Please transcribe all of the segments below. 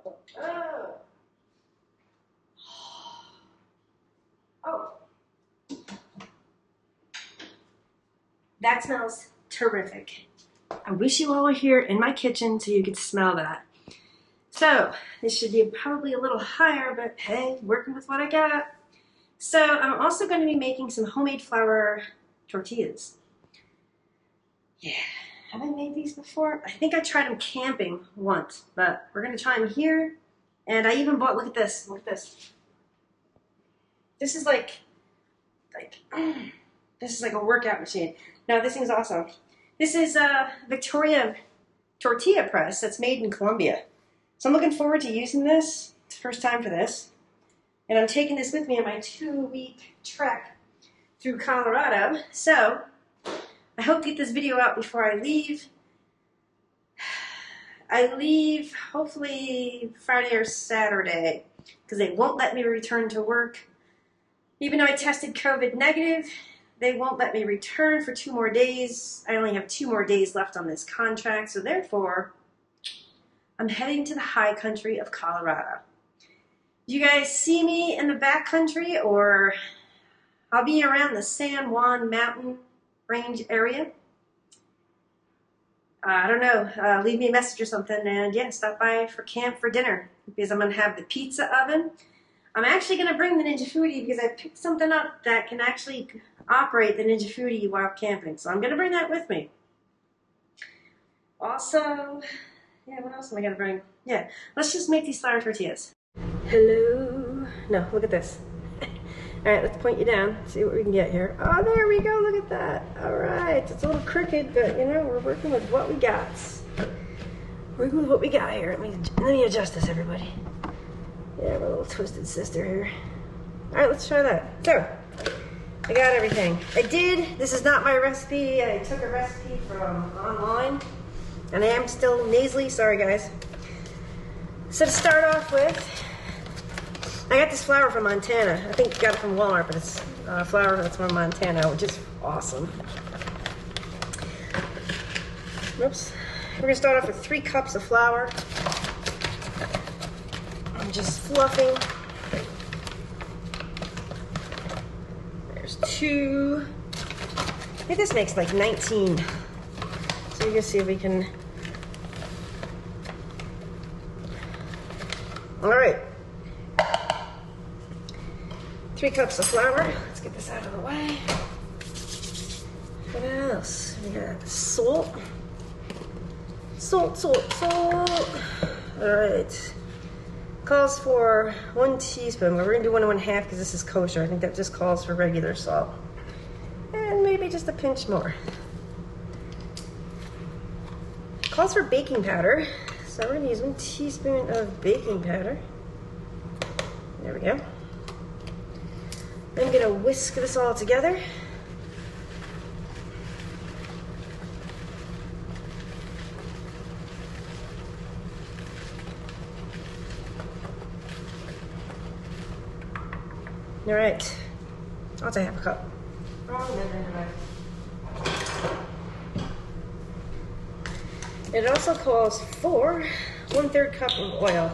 Oh. Oh. That smells terrific. I wish you all were here in my kitchen so you could smell that. So, this should be probably a little higher, but hey, working with what I got. So, I'm also going to be making some homemade flour tortillas. Yeah, have I made these before? I think I tried them camping once, but we're going to try them here. And I even bought, look at this, This is like this is like a workout machine. No, this thing's awesome. This is a Victoria tortilla press that's made in Colombia. So I'm looking forward to using this. It's the first time for this. And I'm taking this with me on my 2-week trek through Colorado. So I hope to get this video out before I leave. I leave hopefully Friday or Saturday because they won't let me return to work. Even though I tested COVID negative, they won't let me return for 2 more days. I only have 2 more days left on this contract, so therefore, I'm heading to the high country of Colorado. Do you guys see me in the back country, or I'll be around the San Juan Mountain Range area? I don't know, leave me a message or something, and yeah, stop by for camp for dinner, because I'm going to have the pizza oven. I'm actually going to bring the Ninja Foodie because I picked something up that can actually operate the Ninja Foodie while camping. So I'm going to bring that with me. Also, yeah, what else am I going to bring? Yeah, let's just make these flour tortillas. Hello. No, look at this. All right, let's point you down, see what we can get here. Oh, there we go, look at that. All right, it's a little crooked, but you know, we're working with what we got. Working with what we got here. Let me adjust this, everybody. Yeah, my little twisted sister here. All right, let's try that. So, I got everything. This is not my recipe. I took a recipe from online, and I am still nasally. Sorry, guys. So to start off with, I got this flour from Montana. I think I got it from Walmart, but it's flour that's from Montana, which is awesome. Oops. We're gonna start off with 3 cups of flour. I'm just fluffing. There's 2. I think this makes like 19. So you can see if we can. All right. 3 cups of flour. Let's get this out of the way. What else? We got salt. Salt. All right. Calls for 1 teaspoon. We're gonna do 1 1/2 because this is kosher. I think that just calls for regular salt. And maybe just a pinch more. Calls for baking powder. So we're gonna use 1 teaspoon of baking powder. There we go. I'm gonna whisk this all together. All right, I'll take 1/2 cup. It also calls for 1/3 cup of oil.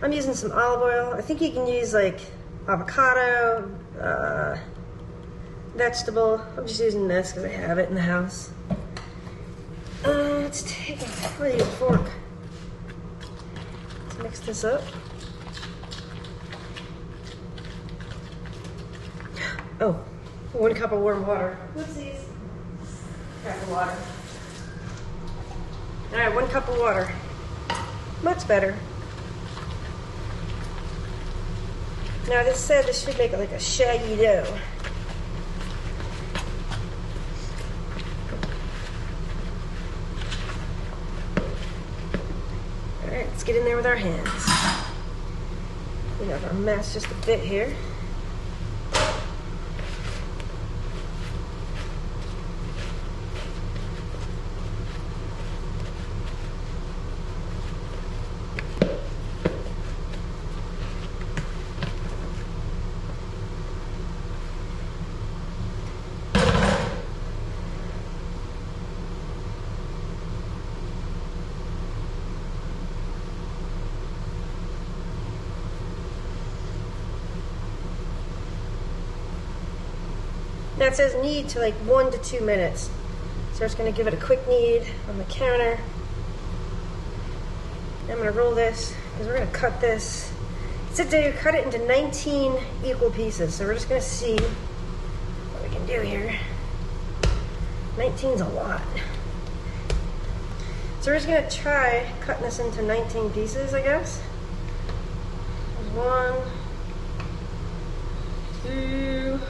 I'm using some olive oil. I think you can use like avocado, vegetable. I'm just using this because I have it in the house. Let's take I'll use a fork. Let's mix this up. Oh, 1 cup of warm water. Whoopsies. Cup of water. All right, 1 cup of water. Much better. Now this said this should make it like a shaggy dough. All right, let's get in there with our hands. We have our mess just a bit here. That says knead to like 1 to 2 minutes. So I'm just gonna give it a quick knead on the counter. I'm gonna roll this, because we're gonna cut this. It said to cut it into 19 equal pieces. So we're just gonna see what we can do here. 19's a lot. So we're just gonna try cutting this into 19 pieces, I guess. There's 1, 2,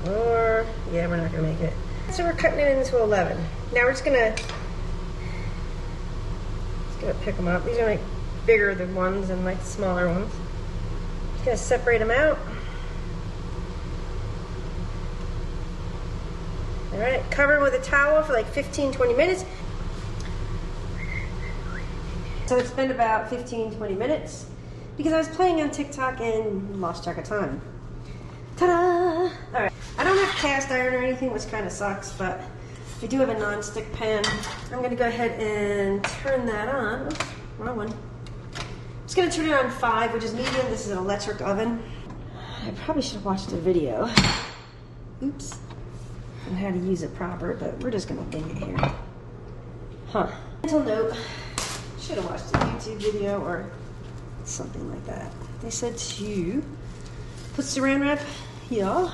or, yeah, we're not gonna make it. So we're cutting it into 11. Now we're just gonna pick them up. These are like bigger than ones and like smaller ones. Just gonna separate them out. All right, cover them with a towel for like 15-20 minutes. So it's been about 15-20 minutes because I was playing on TikTok and lost track of time. Ta-da! All right, I don't have cast iron or anything, which kind of sucks, but I do have a non-stick pan. I'm gonna go ahead and turn that on. Oops, wrong one. I'm just gonna turn it on 5, which is medium. This is an electric oven. I probably should have watched a video. Oops. On how to use it proper, but we're just gonna wing it here. Huh. Mental note. Should have watched a YouTube video or something like that. They said to put saran wrap here.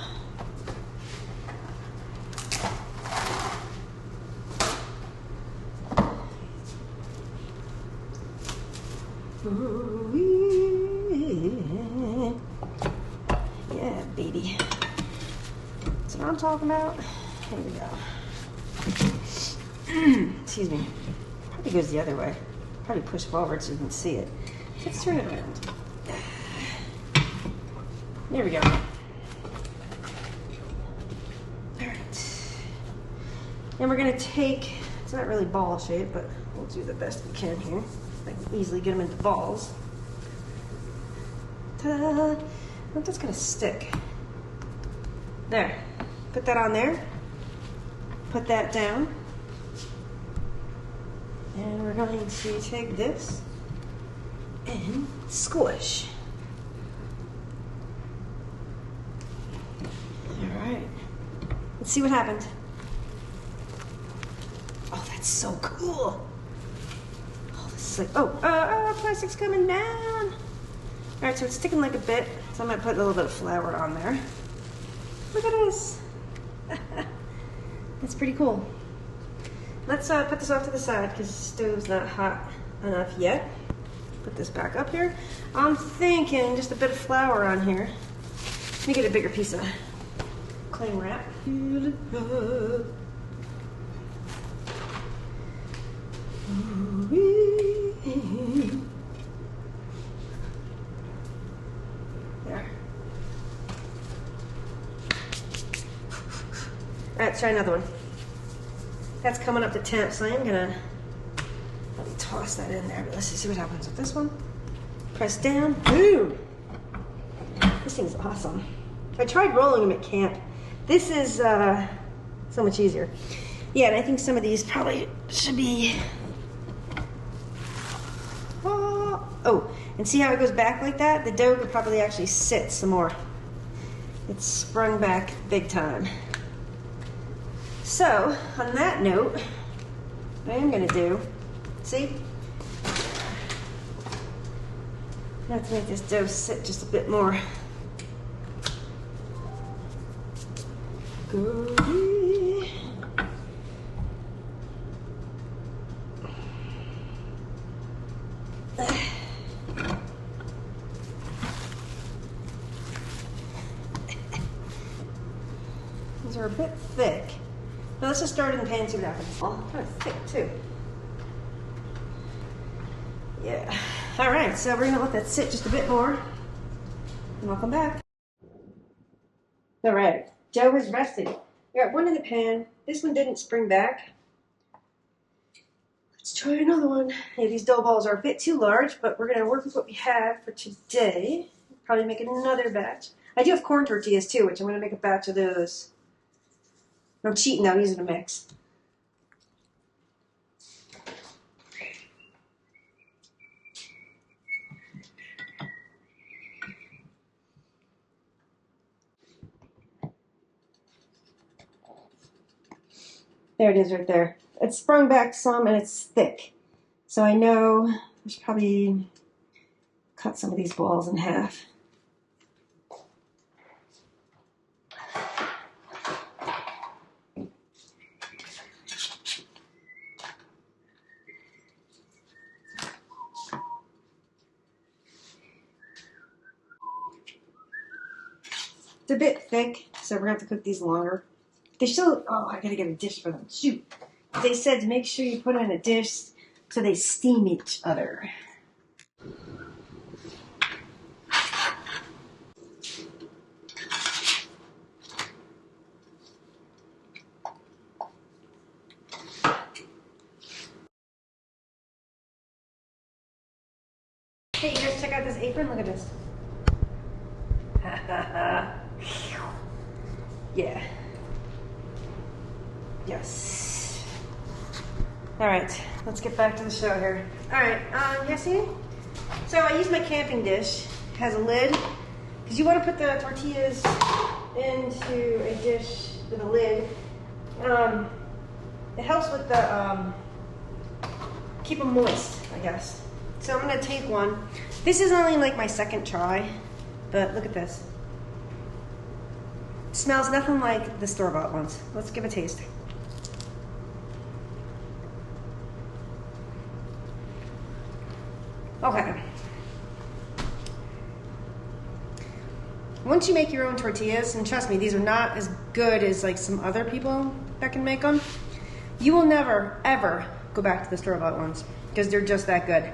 Yeah, baby. That's what I'm talking about. Here we go. Excuse me. Probably goes the other way. Probably push forward so you can see it. Let's turn it around. There we go. Alright. And we're going to take, it's not really ball shape, but we'll do the best we can here. I can easily get them into balls. Ta-da! Oh, that's going to stick. There. Put that on there. Put that down. And we're going to take this and squish. All right. Let's see what happens. Oh, that's so cool. Oh, this is like, plastic's coming down. All right, so it's sticking like a bit. So I'm gonna put a little bit of flour on there. Look at this. That's pretty cool. Let's put this off to the side because the stove's not hot enough yet. Put this back up here. I'm thinking just a bit of flour on here. Let me get a bigger piece of cling wrap. There. All right, let's try another one. That's coming up to temp, so I am gonna let me toss that in there. But let's see what happens with this one. Press down. Boom! This thing's awesome. I tried rolling them at camp. This is so much easier. Yeah, and I think some of these probably should be. Oh, and see how it goes back like that? The dough could probably actually sit some more. It's sprung back big time. So, on that note, what I am going to do, see? I have to make this dough sit just a bit more. Gooey. These are a bit thick. Now let's just start in the pan and see what happens. Oh, kind of thick too. Yeah. All right, so we're gonna let that sit just a bit more, and I'll come back. All right, dough is rested. We got one in the pan. This one didn't spring back. Let's try another one. Yeah, these dough balls are a bit too large, but we're gonna work with what we have for today. Probably make another batch. I do have corn tortillas too, which I'm gonna make a batch of those. I'm cheating now, I'm using a mix. There it is right there. It's sprung back some and it's thick. So I know I should probably cut some of these balls in half. It's a bit thick, so we're gonna have to cook these longer. They still, oh, I gotta get a dish for them. Shoot. They said to make sure you put it in a dish so they steam each other. Hey, you guys check out this apron? Look at this. Yeah. Yes. All right, let's get back to the show here. All right, yeah, see? So I use my camping dish. It has a lid, because you want to put the tortillas into a dish with a lid. It helps with the, keep them moist, I guess. So I'm gonna take one. This is only like my second try, but look at this. It smells nothing like the store-bought ones. Let's give it a taste. Okay. Once you make your own tortillas, and trust me, these are not as good as like some other people that can make them, you will never, ever go back to the store-bought ones because they're just that good.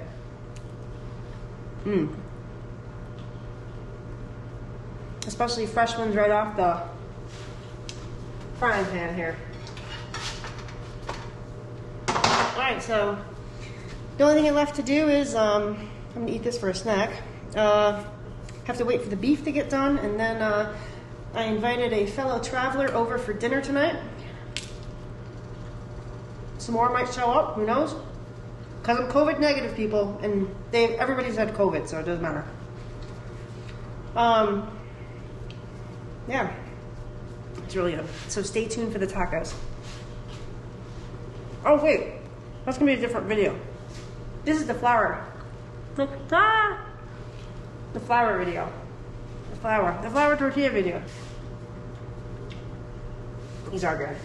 Especially fresh ones right off the frying pan here. Alright, so the only thing left to do is I'm gonna eat this for a snack. Have to wait for the beef to get done, and then I invited a fellow traveler over for dinner tonight. Some more might show up, who knows? Because I'm COVID negative, people, and everybody's had COVID, so it doesn't matter. Yeah, it's really good. So stay tuned for the tacos. Oh wait, that's gonna be a different video. This is the flour. The flour video. The flour tortilla video. These are good.